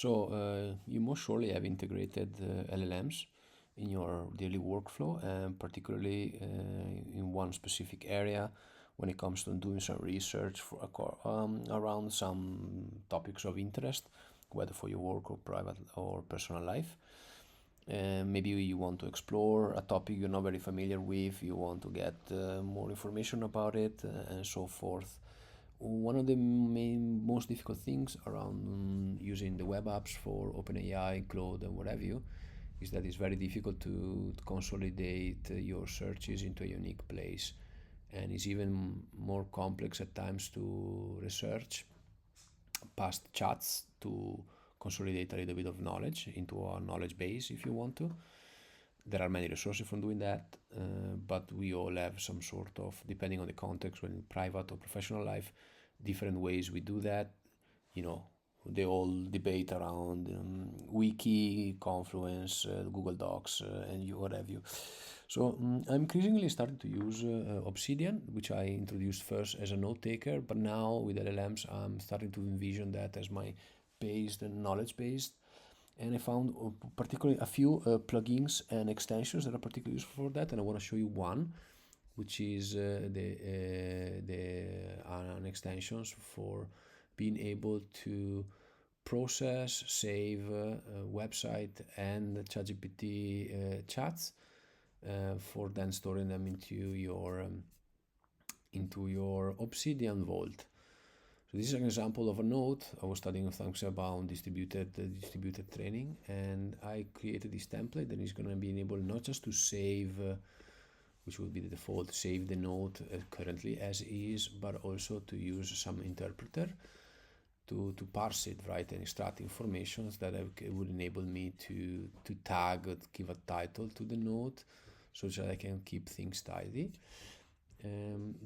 So you most surely have integrated LLMs in your daily workflow, and particularly in one specific area when it comes to doing some research around some topics of interest, whether for your work or private or personal life. Maybe you want to explore a topic you're not very familiar with, you want to get more information about it, and so forth. One of the most difficult things around using the web apps for OpenAI, Claude, and what have you, is that it's very difficult to consolidate your searches into a unique place. And it's even more complex at times to research past chats to consolidate a little bit of knowledge into a knowledge base if you want to. There are many resources for doing that, but we all have some sort of, depending on the context, when in private or professional life, different ways we do that. You know, they all debate around Wiki, Confluence, Google Docs, and what have you. So I'm increasingly starting to use Obsidian, which I introduced first as a note taker, but now with LLMs, I'm starting to envision that as my based and knowledge based. And I found particularly a few plugins and extensions that are particularly useful for that, and I want to show you one, which is an extensions for being able to process, save website and ChatGPT chats for then storing them into your Obsidian Vault. So this is an example of a node. I was studying things about distributed training, and I created this template that is going to be enabled not just to save, which would be the default, save the node currently as is, but also to use some interpreter to parse it, right, and extract information that would enable me to tag, give a title to the node, so that I can keep things tidy.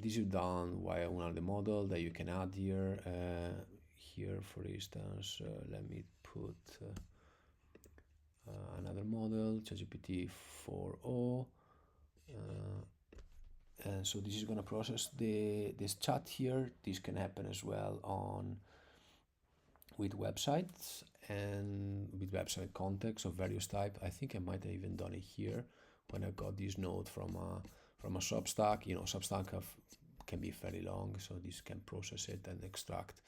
This is done via one of the model that you can add here. Here, for instance, let me put another model, ChatGPT 4o. And so this is going to process this chat here. This can happen as well with websites and with website context of various type. I think I might have even done it here when I got this node from a Substack. You know, Substack can be fairly long, so this can process it and extract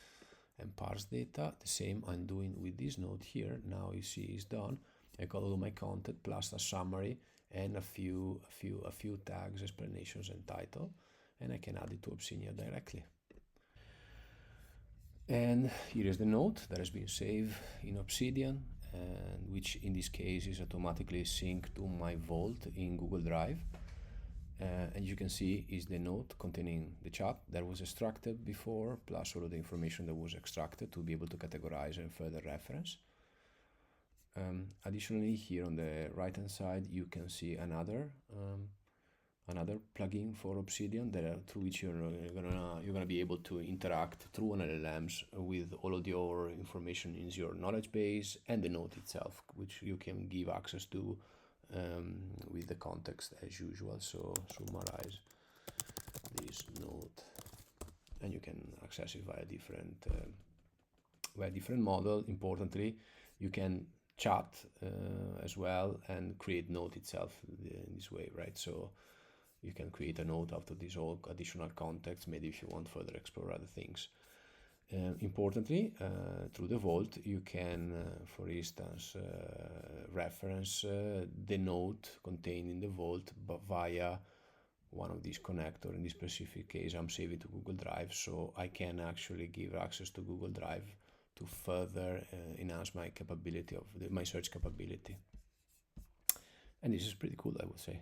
and parse data. The same I'm doing with this node here. Now you see it's done. I got all my content plus a summary and a few tags, explanations, and title, and I can add it to Obsidian directly. And here is the node that has been saved in Obsidian, and which in this case is automatically synced to my vault in Google Drive. And you can see is the node containing the chat that was extracted before, plus all of the information that was extracted to be able to categorize and further reference. Additionally, here on the right hand side, you can see another plugin for Obsidian through which you're gonna be able to interact through an LLMs with all of your information in your knowledge base and the node itself, which you can give access to with the context as usual. So summarize this node, and you can access it via different model. Importantly, you can chat as well and create node itself in this way, right? So you can create a node out of this all additional context, maybe if you want further explore other things. Importantly, through the vault, you can, for instance, reference the node contained in the vault, but via one of these connectors. In this specific case, I'm saving to Google Drive, so I can actually give access to Google Drive to further enhance my capability of my search capability. And this is pretty cool, I would say.